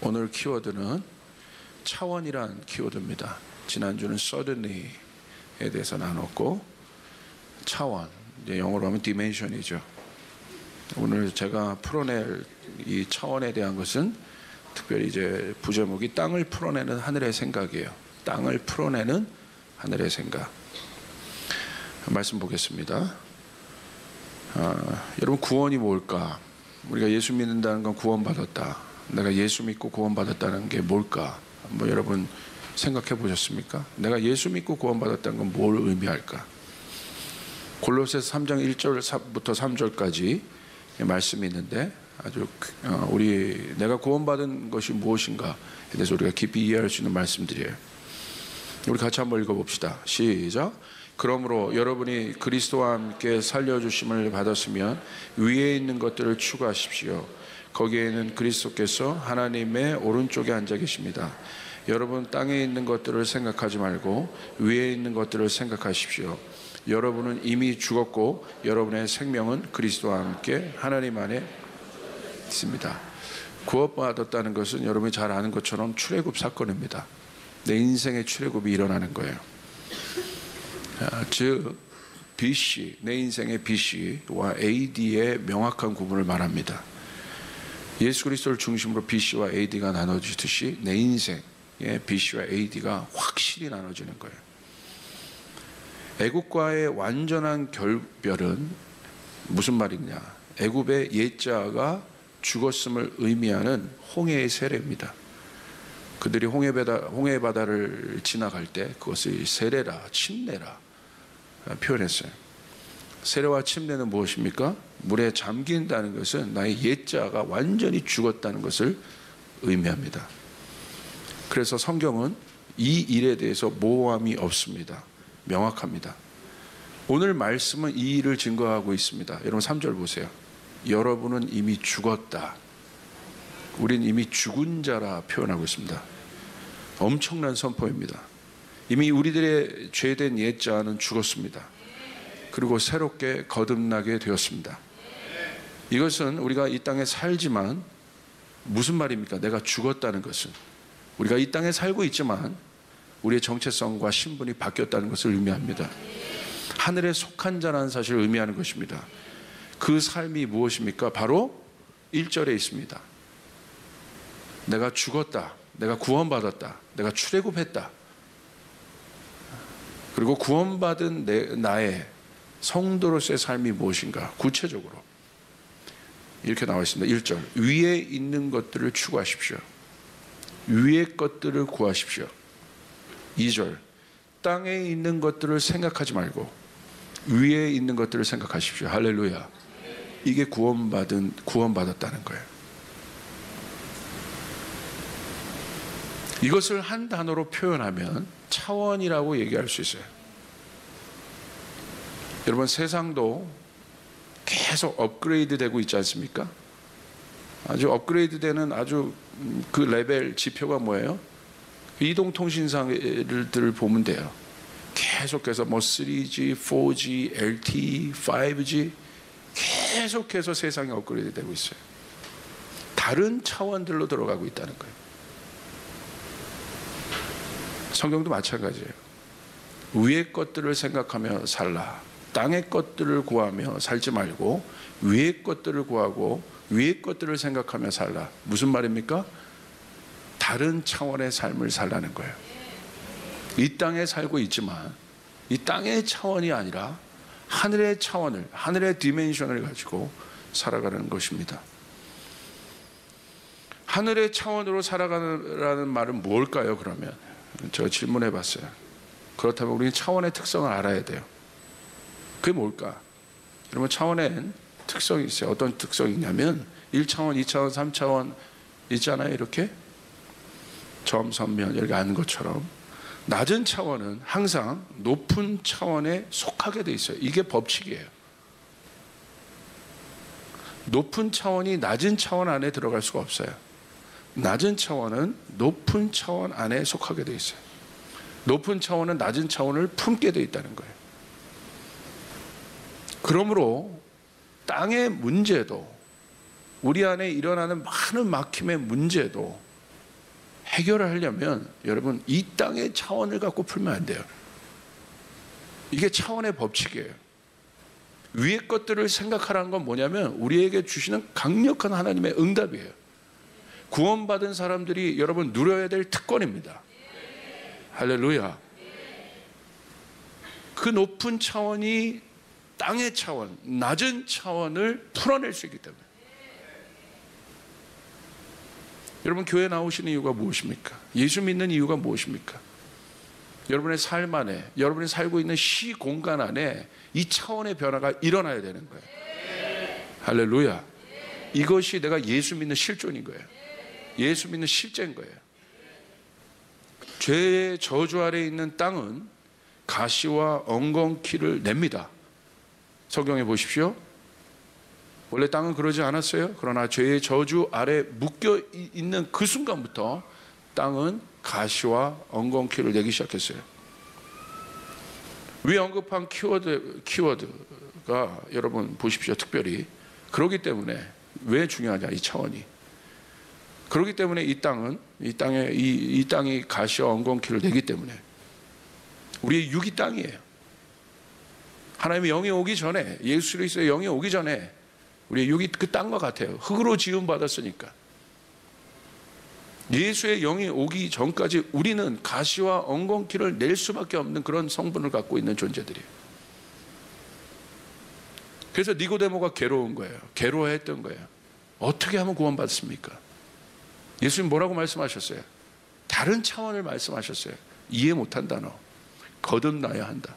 오늘 키워드는 차원이란 키워드입니다. 지난주는 suddenly에 대해서 나눴고, 차원, 이제 영어로 하면 dimension이죠. 오늘 제가 풀어낼 이 차원에 대한 것은 특별히 이제 부제목이 땅을 풀어내는 하늘의 생각이에요. 땅을 풀어내는 하늘의 생각. 말씀 보겠습니다. 여러분, 구원이 뭘까? 우리가 예수 믿는다는 건 구원받았다. 내가 예수 믿고 구원받았다는 게 뭘까? 한번 여러분 생각해 보셨습니까? 내가 예수 믿고 구원받았다는 건 뭘 의미할까? 골로새서 3장 1절부터 3절까지 말씀이 있는데, 아주 내가 구원받은 것이 무엇인가에 대해서 우리가 깊이 이해할 수 있는 말씀들이에요. 우리 같이 한번 읽어봅시다. 시작. 그러므로 여러분이 그리스도와 함께 살려주심을 받았으면 위에 있는 것들을 추구하십시오. 거기에는 그리스도께서 하나님의 오른쪽에 앉아 계십니다. 여러분, 땅에 있는 것들을 생각하지 말고 위에 있는 것들을 생각하십시오. 여러분은 이미 죽었고 여러분의 생명은 그리스도와 함께 하나님 안에 있습니다. 구원받았다는 것은 여러분이 잘 아는 것처럼 출애굽 사건입니다. 내 인생의 출애굽이 일어나는 거예요. 즉 BC, 내 인생의 BC와 AD의 명확한 구분을 말합니다. 예수 그리스도를 중심으로 BC와 AD가 나눠지듯이 내 인생의 BC와 AD가 확실히 나눠지는 거예요. 애굽과의 완전한 결별은 무슨 말이냐? 애굽의 옛자가 죽었음을 의미하는 홍해의 세례입니다. 그들이 홍해 바다를 지나갈 때 그것을 세례라, 침례라 표현했어요. 세례와 침례는 무엇입니까? 물에 잠긴다는 것은 나의 옛자가 완전히 죽었다는 것을 의미합니다. 그래서 성경은 이 일에 대해서 모호함이 없습니다. 명확합니다. 오늘 말씀은 이 일을 증거하고 있습니다. 여러분 3절 보세요. 여러분은 이미 죽었다. 우린 이미 죽은 자라 표현하고 있습니다. 엄청난 선포입니다. 이미 우리들의 죄된 옛자는 죽었습니다. 그리고 새롭게 거듭나게 되었습니다. 이것은 우리가 이 땅에 살지만 무슨 말입니까? 내가 죽었다는 것은 우리가 이 땅에 살고 있지만 우리의 정체성과 신분이 바뀌었다는 것을 의미합니다. 하늘에 속한 자라는 사실을 의미하는 것입니다. 그 삶이 무엇입니까? 바로 1절에 있습니다. 내가 죽었다. 내가 구원받았다. 내가 출애굽했다. 그리고 구원받은 나의 성도로서의 삶이 무엇인가? 구체적으로 이렇게 나와 있습니다. 1절. 위에 있는 것들을 추구하십시오. 위의 것들을 구하십시오. 2절. 땅에 있는 것들을 생각하지 말고 위에 있는 것들을 생각하십시오. 할렐루야. 이게 구원받았다는 거예요. 이것을 한 단어로 표현하면 차원이라고 얘기할 수 있어요. 여러분, 세상도 계속 업그레이드 되고 있지 않습니까? 아주 업그레이드 되는 아주 그 레벨 지표가 뭐예요? 이동통신사를 보면 돼요. 계속해서 뭐 3G, 4G, LTE, 5G 계속해서 세상이 업그레이드 되고 있어요. 다른 차원들로 들어가고 있다는 거예요. 성경도 마찬가지예요. 위의 것들을 생각하며 살라. 땅의 것들을 구하며 살지 말고 위의 것들을 구하고 위의 것들을 생각하며 살라. 무슨 말입니까? 다른 차원의 삶을 살라는 거예요. 이 땅에 살고 있지만 이 땅의 차원이 아니라 하늘의 차원을, 하늘의 디멘션을 가지고 살아가는 것입니다. 하늘의 차원으로 살아가라는 말은 뭘까요? 그러면 제가 질문해 봤어요. 그렇다면 우리는 차원의 특성을 알아야 돼요. 그게 뭘까? 여러분, 차원엔 특성이 있어요. 어떤 특성이 있냐면 1차원, 2차원, 3차원 있잖아요. 이렇게 점, 선면 이렇게 아는 것처럼 낮은 차원은 항상 높은 차원에 속하게 돼 있어요. 이게 법칙이에요. 높은 차원이 낮은 차원 안에 들어갈 수가 없어요. 낮은 차원은 높은 차원 안에 속하게 돼 있어요. 높은 차원은 낮은 차원을 품게 돼 있다는 거예요. 그러므로 땅의 문제도, 우리 안에 일어나는 많은 막힘의 문제도 해결을 하려면 여러분 이 땅의 차원을 갖고 풀면 안 돼요. 이게 차원의 법칙이에요. 위의 것들을 생각하라는 건 뭐냐면 우리에게 주시는 강력한 하나님의 응답이에요. 구원받은 사람들이 여러분 누려야 될 특권입니다. 할렐루야. 그 높은 차원이 땅의 차원, 낮은 차원을 풀어낼 수 있기 때문에. 여러분 교회 나오시는 이유가 무엇입니까? 예수 믿는 이유가 무엇입니까? 여러분의 삶 안에, 여러분이 살고 있는 시 공간 안에 이 차원의 변화가 일어나야 되는 거예요. 할렐루야. 이것이 내가 예수 믿는 실존인 거예요. 예수 믿는 실제인 거예요. 죄의 저주 아래에 있는 땅은 가시와 엉겅퀴를 냅니다. 성경에 보십시오. 원래 땅은 그러지 않았어요. 그러나 죄의 저주 아래 묶여 있는 그 순간부터 땅은 가시와 엉겅퀴를 내기 시작했어요. 위 언급한 키워드가 여러분 보십시오. 특별히 그렇기 때문에 왜 중요하냐, 이 차원이. 그렇기 때문에 이 땅이 가시와 엉겅퀴를 내기 때문에 우리의 육이 땅이에요. 하나님의 영이 오기 전에, 예수 그리스도의 영이 오기 전에 우리의 육이 그 땅과 같아요. 흙으로 지음 받았으니까. 예수의 영이 오기 전까지 우리는 가시와 엉겅퀴를 낼 수밖에 없는 그런 성분을 갖고 있는 존재들이에요. 그래서 니고데모가 괴로운 거예요. 괴로워했던 거예요. 어떻게 하면 구원받습니까? 예수님 뭐라고 말씀하셨어요? 다른 차원을 말씀하셨어요. 이해 못한다. 너 거듭나야 한다.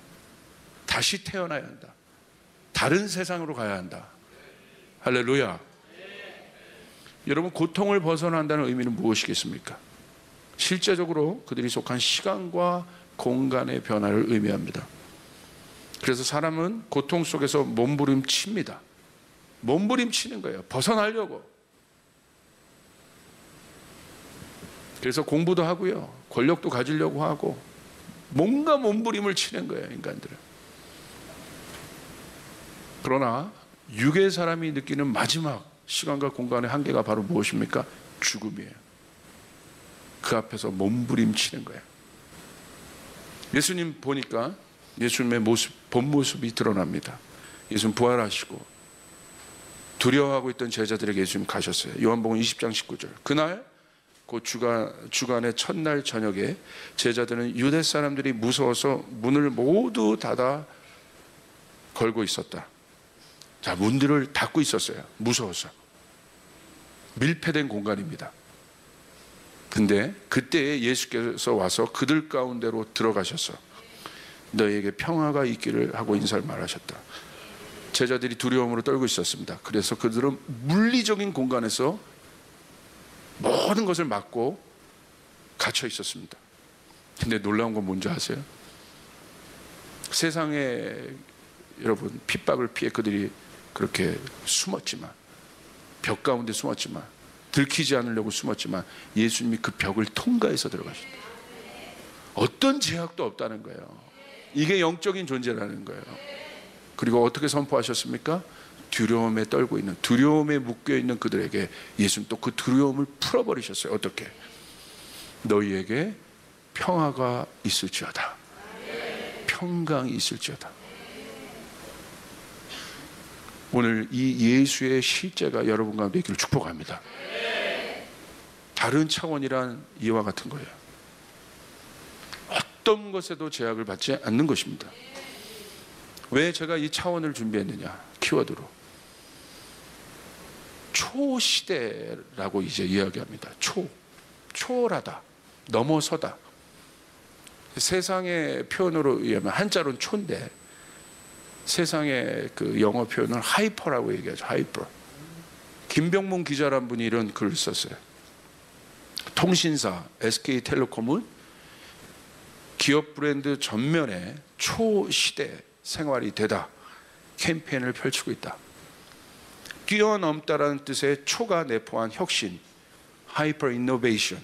다시 태어나야 한다. 다른 세상으로 가야 한다. 할렐루야. 여러분 고통을 벗어난다는 의미는 무엇이겠습니까? 실제적으로 그들이 속한 시간과 공간의 변화를 의미합니다. 그래서 사람은 고통 속에서 몸부림칩니다. 몸부림치는 거예요. 벗어나려고. 그래서 공부도 하고요, 권력도 가지려고 하고 뭔가 몸부림을 치는 거예요, 인간들은. 그러나 육의 사람이 느끼는 마지막 시간과 공간의 한계가 바로 무엇입니까? 죽음이에요. 그 앞에서 몸부림치는 거예요. 예수님 보니까 예수님의 본 모습이 드러납니다. 예수님 부활하시고 두려워하고 있던 제자들에게 예수님 가셨어요. 요한복음 20장 19절. 그날 그 주간의 첫날 저녁에 제자들은 유대 사람들이 무서워서 문을 모두 닫아 걸고 있었다. 자, 문들을 닫고 있었어요. 무서워서. 밀폐된 공간입니다. 근데 그때 예수께서 와서 그들 가운데로 들어가셔서 너희에게 평화가 있기를 하고 인사를 말하셨다. 제자들이 두려움으로 떨고 있었습니다. 그래서 그들은 물리적인 공간에서 모든 것을 막고 갇혀 있었습니다. 근데 놀라운 건 뭔지 아세요? 세상에 여러분 핍박을 피해 그들이 그렇게 숨었지만, 벽 가운데 숨었지만, 들키지 않으려고 숨었지만 예수님이 그 벽을 통과해서 들어가셨다. 어떤 제약도 없다는 거예요. 이게 영적인 존재라는 거예요. 그리고 어떻게 선포하셨습니까? 두려움에 떨고 있는, 두려움에 묶여 있는 그들에게 예수님 또 그 두려움을 풀어버리셨어요. 어떻게? 너희에게 평화가 있을지어다. 평강이 있을지어다. 오늘 이 예수의 실제가 여러분 가운데 있기를 축복합니다. 다른 차원이란 이와 같은 거예요. 어떤 것에도 제약을 받지 않는 것입니다. 왜 제가 이 차원을 준비했느냐? 키워드로 초시대라고 이제 이야기합니다. 초월하다, 넘어서다. 세상의 표현으로 의하면 한자로는 초인데 세상의 그 영어 표현은 하이퍼라고 얘기하죠. 하이퍼. 김병문 기자란 분이 이런 글을 썼어요. 통신사 SK텔레콤은 기업 브랜드 전면에 초시대 생활이 되다 캠페인을 펼치고 있다. 뛰어넘다라는 뜻의 초가 내포한 혁신, 하이퍼 이노베이션의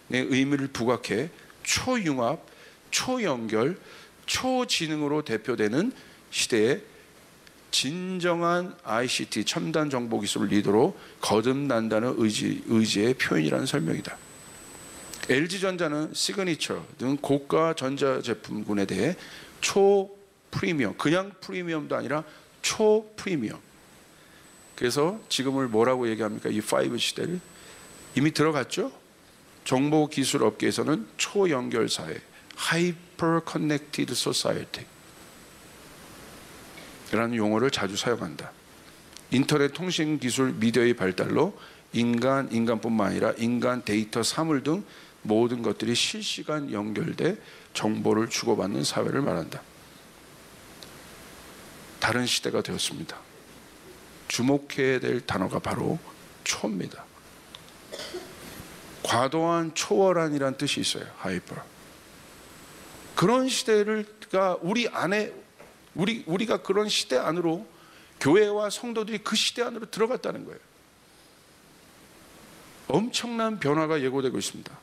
의미를 부각해 초융합, 초연결, 초지능으로 대표되는 시대에 진정한 ICT 첨단 정보 기술 리더로 거듭난다는 의지의 표현이라는 설명이다. LG전자는 시그니처 등 고가 전자제품군에 대해 초프리미엄, 그냥 프리미엄도 아니라 초프리미엄. 그래서 지금을 뭐라고 얘기합니까? 이 5 시대를 이미 들어갔죠? 정보기술 업계에서는 초연결사회, Hyper Connected Society 라는 용어를 자주 사용한다. 인터넷 통신기술 미디어의 발달로 인간뿐만 아니라 인간, 데이터, 사물 등 모든 것들이 실시간 연결돼 정보를 주고받는 사회를 말한다. 다른 시대가 되었습니다. 주목해야 될 단어가 바로 초입니다. 과도한, 초월한이란 뜻이 있어요. 하이퍼. 그런 시대가 우리 안에, 우리가 그런 시대 안으로, 교회와 성도들이 그 시대 안으로 들어갔다는 거예요. 엄청난 변화가 예고되고 있습니다.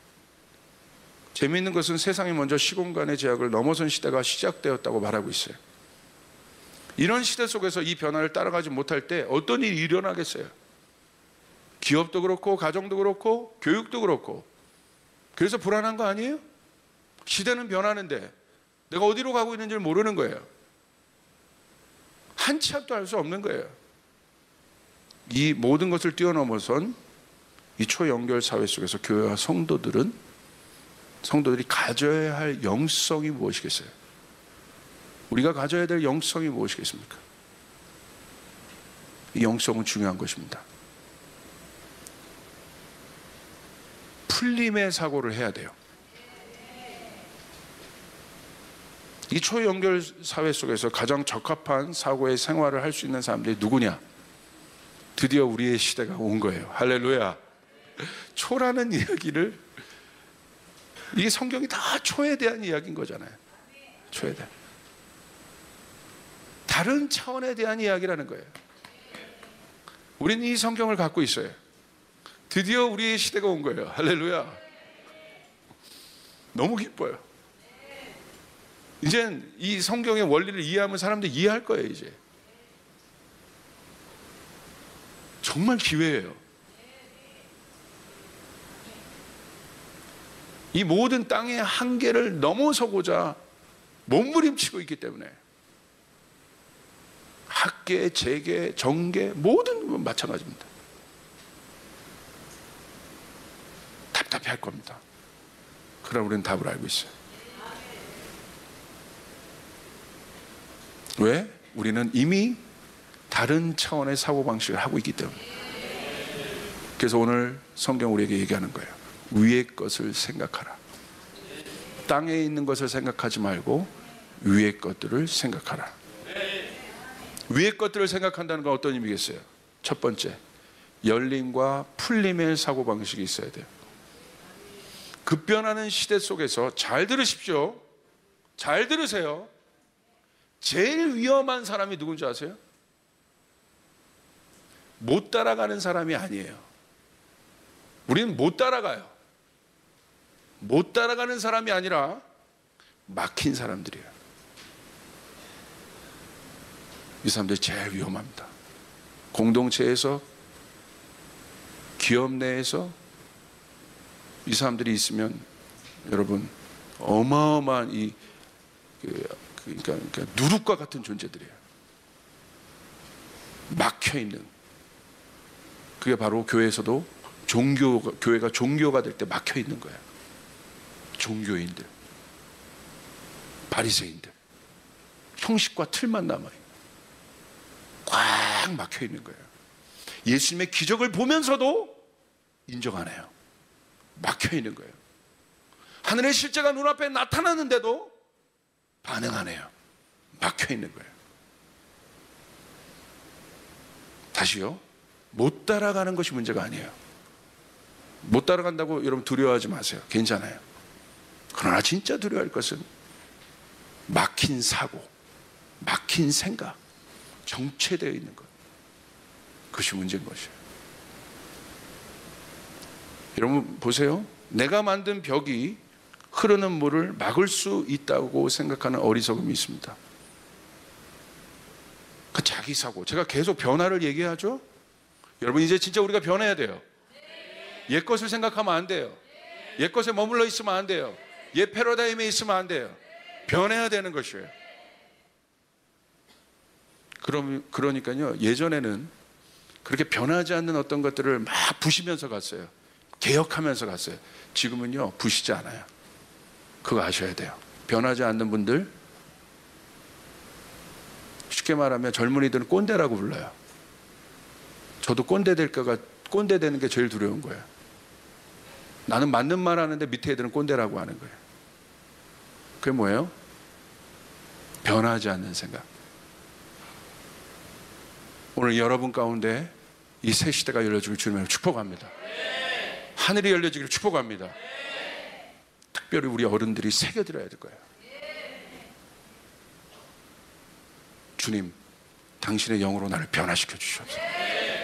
재미있는 것은 세상이 먼저 시공간의 제약을 넘어선 시대가 시작되었다고 말하고 있어요. 이런 시대 속에서 이 변화를 따라가지 못할 때 어떤 일이 일어나겠어요? 기업도 그렇고 가정도 그렇고 교육도 그렇고. 그래서 불안한 거 아니에요? 시대는 변하는데 내가 어디로 가고 있는지를 모르는 거예요. 한 치 앞도 알 수 없는 거예요. 이 모든 것을 뛰어넘어선 이 초연결 사회 속에서 교회와 성도들이 가져야 할 영성이 무엇이겠어요? 우리가 가져야 될 영성이 무엇이겠습니까? 이 영성은 중요한 것입니다. 풀림의 사고를 해야 돼요. 이 초연결 사회 속에서 가장 적합한 사고의 생활을 할 수 있는 사람들이 누구냐? 드디어 우리의 시대가 온 거예요. 할렐루야. 초라는 이야기를, 이게 성경이 다 초에 대한 이야기인 거잖아요. 초에 대한, 다른 차원에 대한 이야기라는 거예요. 우리는 이 성경을 갖고 있어요. 드디어 우리의 시대가 온 거예요. 할렐루야. 너무 기뻐요. 이젠 이 성경의 원리를 이해하면 사람들이 이해할 거예요. 이제 정말 기회예요. 이 모든 땅의 한계를 넘어서고자 몸부림치고 있기 때문에 학계, 재계, 정계 모든 건 마찬가지입니다. 답답해 할 겁니다. 그러나 우리는 답을 알고 있어요. 왜? 우리는 이미 다른 차원의 사고방식을 하고 있기 때문에. 그래서 오늘 성경 우리에게 얘기하는 거예요. 위의 것을 생각하라. 땅에 있는 것을 생각하지 말고 위의 것들을 생각하라. 위의 것들을 생각한다는 건 어떤 의미겠어요? 첫 번째, 열림과 풀림의 사고방식이 있어야 돼요. 급변하는 시대 속에서 잘 들으십시오. 잘 들으세요. 제일 위험한 사람이 누군지 아세요? 못 따라가는 사람이 아니에요. 우리는 못 따라가요. 못 따라가는 사람이 아니라 막힌 사람들이에요. 이 사람들이 제일 위험합니다. 공동체에서, 기업 내에서 이 사람들이 있으면 여러분 어마어마한 그러니까 누룩과 같은 존재들이에요. 막혀 있는. 그게 바로 교회에서도 교회가 종교가 될 때 막혀 있는 거예요. 종교인들, 바리새인들, 형식과 틀만 남아요. 꽉 막혀 있는 거예요. 예수님의 기적을 보면서도 인정 안 해요. 막혀 있는 거예요. 하늘의 실제가 눈앞에 나타나는데도 반응 안 해요. 막혀 있는 거예요. 다시요. 못 따라가는 것이 문제가 아니에요. 못 따라간다고 여러분 두려워하지 마세요. 괜찮아요. 그러나 진짜 두려워할 것은 막힌 사고, 막힌 생각, 정체되어 있는 것. 그것이 문제인 것이에요. 여러분 보세요. 내가 만든 벽이 흐르는 물을 막을 수 있다고 생각하는 어리석음이 있습니다. 그 자기 사고. 제가 계속 변화를 얘기하죠. 여러분 이제 진짜 우리가 변해야 돼요. 옛 것을 생각하면 안 돼요. 옛 것에 머물러 있으면 안 돼요. 옛 패러다임에 있으면 안 돼요. 변해야 되는 것이에요. 그러니까요, 예전에는 그렇게 변하지 않는 어떤 것들을 막 부시면서 갔어요. 개혁하면서 갔어요. 지금은요, 부시지 않아요. 그거 아셔야 돼요. 변하지 않는 분들, 쉽게 말하면 젊은이들은 꼰대라고 불러요. 저도 꼰대 되는 게 제일 두려운 거예요. 나는 맞는 말 하는데 밑에 애들은 꼰대라고 하는 거예요. 그게 뭐예요? 변하지 않는 생각. 오늘 여러분 가운데 이 새 시대가 열려지길 주님으로 축복합니다. 하늘이 열려지기를 축복합니다. 특별히 우리 어른들이 새겨들어야 될 거예요. 주님, 당신의 영으로 나를 변화시켜 주시옵소서.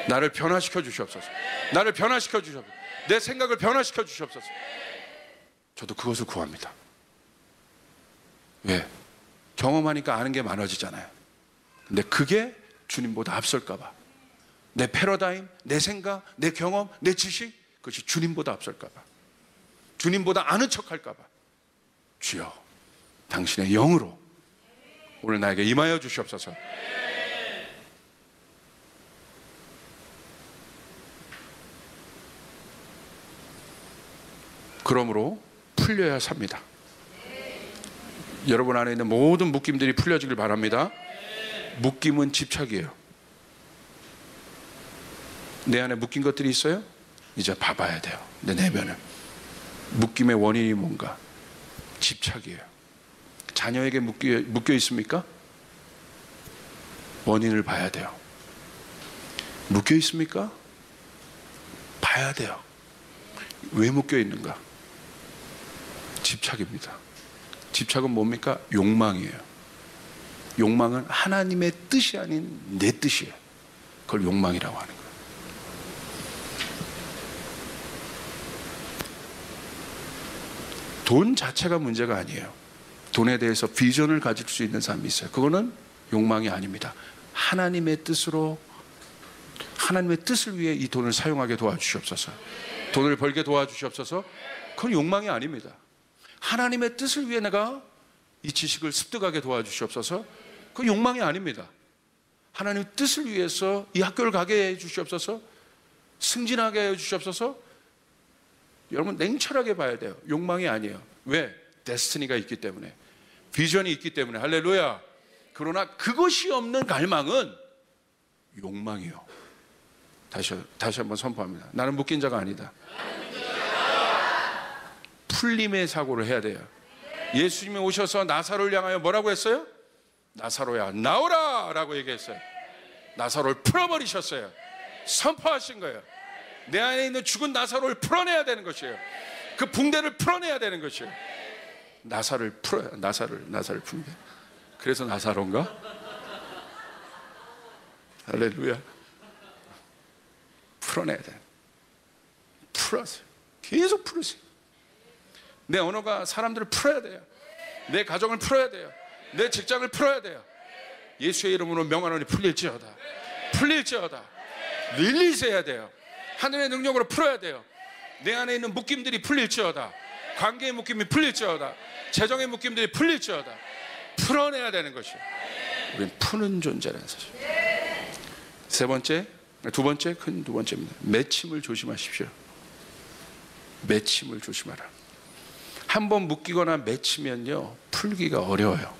나를 변화시켜 주시옵소서. 나를 변화시켜 주시옵소서. 내 생각을 변화시켜 주시옵소서. 저도 그것을 구합니다. 왜? 경험하니까 아는 게 많아지잖아요. 근데 그게 주님보다 앞설까 봐. 내 패러다임, 내 생각, 내 경험, 내 지식, 그것이 주님보다 앞설까 봐. 주님보다 아는 척 할까 봐. 주여, 당신의 영으로 오늘 나에게 임하여 주시옵소서. 그러므로 풀려야 삽니다. 여러분 안에 있는 모든 묶임들이 풀려지길 바랍니다. 묶임은 집착이에요. 내 안에 묶인 것들이 있어요? 이제 봐봐야 돼요. 내 내면을. 묶임의 원인이 뭔가? 집착이에요. 자녀에게 묶여 있습니까? 원인을 봐야 돼요. 묶여 있습니까? 봐야 돼요. 왜 묶여 있는가? 집착입니다. 집착은 뭡니까? 욕망이에요. 욕망은 하나님의 뜻이 아닌 내 뜻이에요. 그걸 욕망이라고 하는 거예요. 돈 자체가 문제가 아니에요. 돈에 대해서 비전을 가질 수 있는 사람이 있어요. 그거는 욕망이 아닙니다. 하나님의 뜻으로, 하나님의 뜻을 위해 이 돈을 사용하게 도와주시옵소서. 돈을 벌게 도와주시옵소서. 그건 욕망이 아닙니다. 하나님의 뜻을 위해 내가 이 지식을 습득하게 도와주시옵소서. 그건 욕망이 아닙니다. 하나님의 뜻을 위해서 이 학교를 가게 해 주시옵소서. 승진하게 해 주시옵소서. 여러분 냉철하게 봐야 돼요. 욕망이 아니에요. 왜? 데스티니가 있기 때문에, 비전이 있기 때문에. 할렐루야. 그러나 그것이 없는 갈망은 욕망이요. 다시 한번 선포합니다. 나는 묶인 자가 아니다. 풀림의 사고를 해야 돼요. 예수님이 오셔서 나사로를 향하여 뭐라고 했어요? 나사로야 나오라 라고 얘기했어요. 나사로를 풀어버리셨어요. 선포하신 거예요. 내 안에 있는 죽은 나사로를 풀어내야 되는 것이에요. 그 붕대를 풀어내야 되는 것이에요. 나사를 풀어야, 나사를 푸는 게. 그래서 나사로인가? 할렐루야. 풀어내야 돼. 풀어세요. 계속 풀으세요. 내 언어가 사람들을 풀어야 돼요. 내 가정을 풀어야 돼요. 내 직장을 풀어야 돼요. 예수의 이름으로 명하노니 풀릴지어다. 풀릴지어다. 릴리스해야 돼요. 하늘의 능력으로 풀어야 돼요. 내 안에 있는 묶임들이 풀릴지어다. 관계의 묶임이 풀릴지어다. 재정의 묶임들이 풀릴지어다. 풀어내야 되는 것이에요. 우리는 푸는 존재라는 사실. 두 번째, 큰 두 번째입니다. 맺힘을 조심하십시오. 맺힘을 조심하라. 한번 묶이거나 맺히면요, 풀기가 어려워요.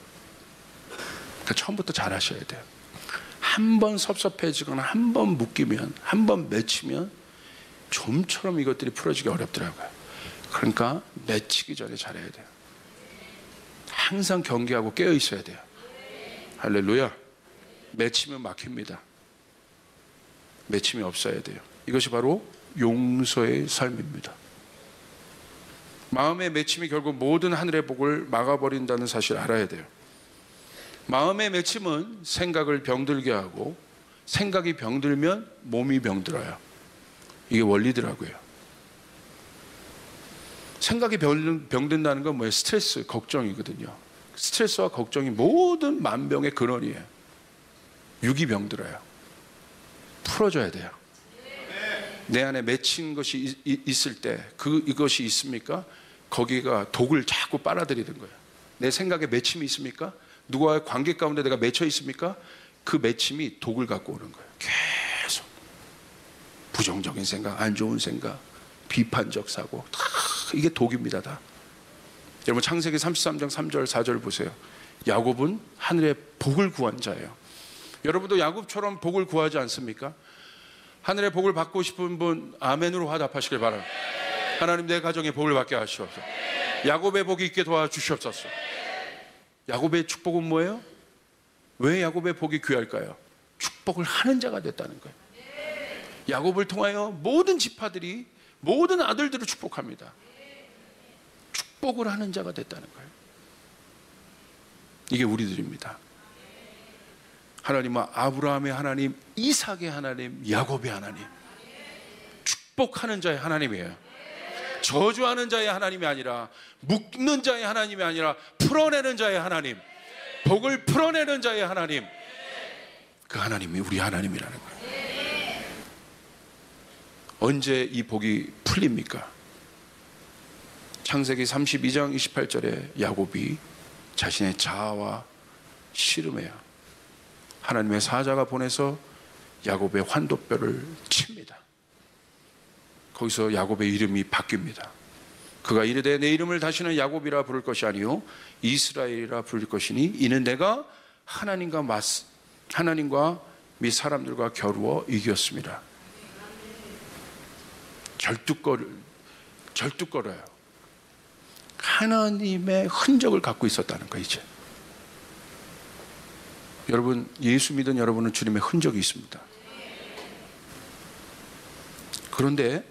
그러니까 처음부터 잘 하셔야 돼요. 한 번 섭섭해지거나 한 번 묶이면, 한 번 맺히면 좀처럼 이것들이 풀어지기 어렵더라고요. 그러니까 맺히기 전에 잘해야 돼요. 항상 경계하고 깨어 있어야 돼요. 할렐루야. 맺히면 막힙니다. 맺힘이 없어야 돼요. 이것이 바로 용서의 삶입니다. 마음의 맺힘이 결국 모든 하늘의 복을 막아버린다는 사실을 알아야 돼요. 마음의 맺힘은 생각을 병들게 하고, 생각이 병들면 몸이 병들어요. 이게 원리더라고요. 생각이 병든다는 건 뭐예요? 스트레스, 걱정이거든요. 스트레스와 걱정이 모든 만병의 근원이에요. 육이 병들어요. 풀어줘야 돼요. 내 안에 맺힌 것이 있을 때 이것이 있습니까? 거기가 독을 자꾸 빨아들이는 거예요. 내 생각에 맺힘이 있습니까? 누구와의 관계 가운데 내가 맺혀 있습니까? 그 맺힘이 독을 갖고 오는 거예요. 계속 부정적인 생각, 안 좋은 생각, 비판적 사고, 다 이게 독입니다. 다. 여러분 창세기 33장 3절 4절 보세요. 야곱은 하늘의 복을 구한 자예요. 여러분도 야곱처럼 복을 구하지 않습니까? 하늘의 복을 받고 싶은 분 아멘으로 화답하시길 바랍니다. 하나님 내 가정에 복을 받게 하시옵소서. 야곱의 복이 있게 도와주시옵소서. 야곱의 축복은 뭐예요? 왜 야곱의 복이 귀할까요? 축복을 하는 자가 됐다는 거예요. 야곱을 통하여 모든 지파들이 모든 아들들을 축복합니다. 축복을 하는 자가 됐다는 거예요. 이게 우리들입니다. 하나님은 아브라함의 하나님, 이삭의 하나님, 야곱의 하나님, 축복하는 자의 하나님이에요. 저주하는 자의 하나님이 아니라, 묶는 자의 하나님이 아니라 풀어내는 자의 하나님, 복을 풀어내는 자의 하나님, 그 하나님이 우리 하나님이라는 거예요. 언제 이 복이 풀립니까? 창세기 32장 28절에 야곱이 자신의 자아와 씨름해요. 하나님의 사자가 보내서 야곱의 환도뼈를 칩니다. 거기서 야곱의 이름이 바뀝니다. 그가 이르되 내 이름을 다시는 야곱이라 부를 것이 아니요 이스라엘이라 부를 것이니 이는 내가 하나님과 및 사람들과 겨루어 이겼습니다. 절뚝거려요. 하나님의 흔적을 갖고 있었다는 거예요. 이제 여러분, 예수 믿은 여러분은 주님의 흔적이 있습니다. 그런데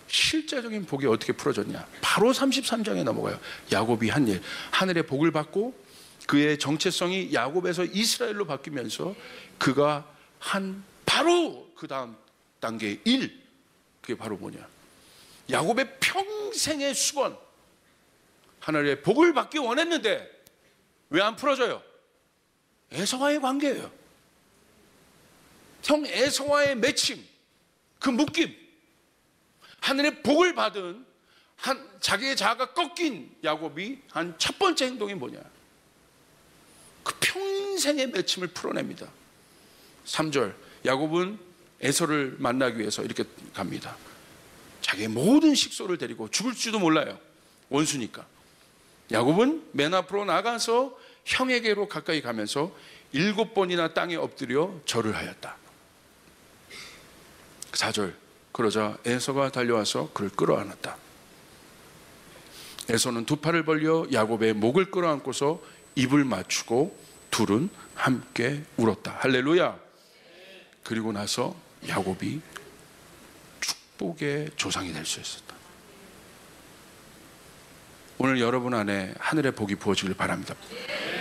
실제적인 복이 어떻게 풀어졌냐? 바로 33장에 넘어가요. 야곱이 한 일, 하늘의 복을 받고 그의 정체성이 야곱에서 이스라엘로 바뀌면서 그가 한 바로 그 다음 단계의 일, 그게 바로 뭐냐? 야곱의 평생의 수건, 하늘의 복을 받기 원했는데 왜 안 풀어져요? 에서와의 관계예요. 형 에서와의 맺힘, 그 묶임. 하늘의 복을 받은 자기의 자아가 꺾인 야곱이 한 첫 번째 행동이 뭐냐? 그 평생의 맺힘을 풀어냅니다. 3절, 야곱은 에서를 만나기 위해서 이렇게 갑니다. 자기의 모든 식소를 데리고, 죽을지도 몰라요, 원수니까. 야곱은 맨 앞으로 나가서 형에게로 가까이 가면서 7번이나 땅에 엎드려 절을 하였다. 4절, 그러자 에서가 달려와서 그를 끌어안았다. 에서는 두 팔을 벌려 야곱의 목을 끌어안고서 입을 맞추고 둘은 함께 울었다. 할렐루야. 그리고 나서 야곱이 축복의 조상이 될 수 있었다. 오늘 여러분 안에 하늘의 복이 부어지길 바랍니다.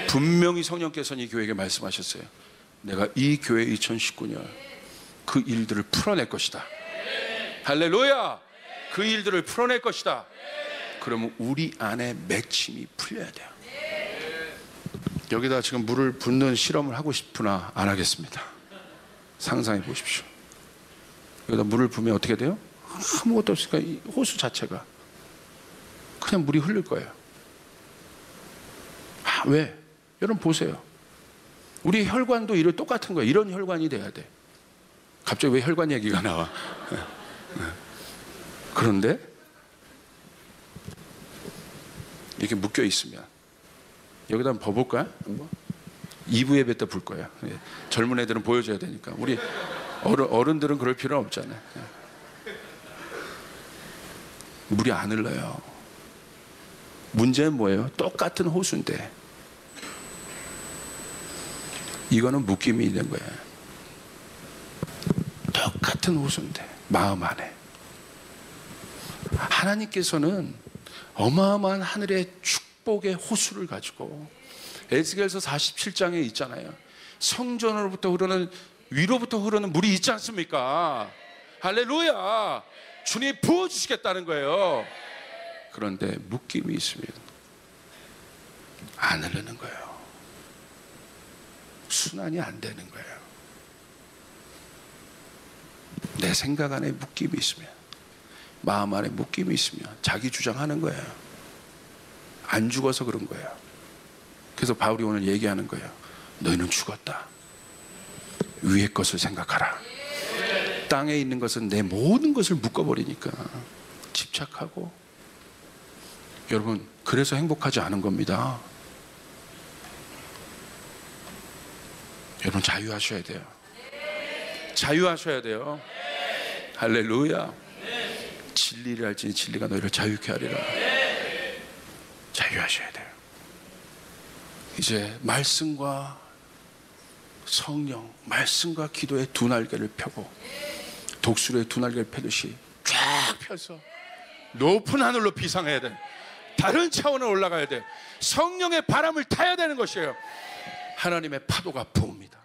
분명히 성령께서는 이 교회에게 말씀하셨어요. 내가 이 교회 2019년 그 일들을 풀어낼 것이다. 할렐루야. 그 일들을 풀어낼 것이다. 그러면 우리 안에 맺힘이 풀려야 돼요. 여기다 지금 물을 붓는 실험을 하고 싶으나 안 하겠습니다. 상상해 보십시오. 여기다 물을 부으면 어떻게 돼요? 아무것도 없으니까 이 호수 자체가 그냥 물이 흐를 거예요. 왜? 여러분 보세요. 우리 혈관도 이런 똑같은 거예요. 이런 혈관이 돼야 돼. 갑자기 왜 혈관 얘기가 나와? 그런데 이렇게 묶여 있으면 여기다 한번 버볼까요? 한번? 2부 예배 때 불 거예요. 젊은 애들은 보여줘야 되니까. 우리 어른들은 그럴 필요는 없잖아요. 물이 안 흘러요. 문제는 뭐예요? 똑같은 호수인데 이거는 묶임이 있는 거예요. 똑같은 호수인데 마음 안에 하나님께서는 어마어마한 하늘의 축복의 호수를 가지고, 에스겔서 47장에 있잖아요. 성전으로부터 흐르는, 위로부터 흐르는 물이 있지 않습니까? 할렐루야. 주님이 부어주시겠다는 거예요. 그런데 묶임이 있으면 안 흐르는 거예요. 순환이 안 되는 거예요. 내 내 생각 안에 묶임이 있으면, 마음 안에 묶임이 있으면 자기 주장하는 거예요. 안 죽어서 그런 거예요. 그래서 바울이 오늘 얘기하는 거예요. 너희는 죽었다. 위의 것을 생각하라. 땅에 있는 것은 내 모든 것을 묶어버리니까 집착하고. 여러분, 그래서 행복하지 않은 겁니다. 여러분, 자유하셔야 돼요. 자유하셔야 돼요. 할렐루야. 진리를 알지니 진리가 너희를 자유케 하리라. 자유하셔야 돼요. 이제 말씀과 성령, 말씀과 기도의 두 날개를 펴고 독수리의 두 날개를 펴듯이 쫙 펴서 높은 하늘로 비상해야 돼. 다른 차원으로 올라가야 돼. 성령의 바람을 타야 되는 것이에요. 하나님의 파도가 부읍니다.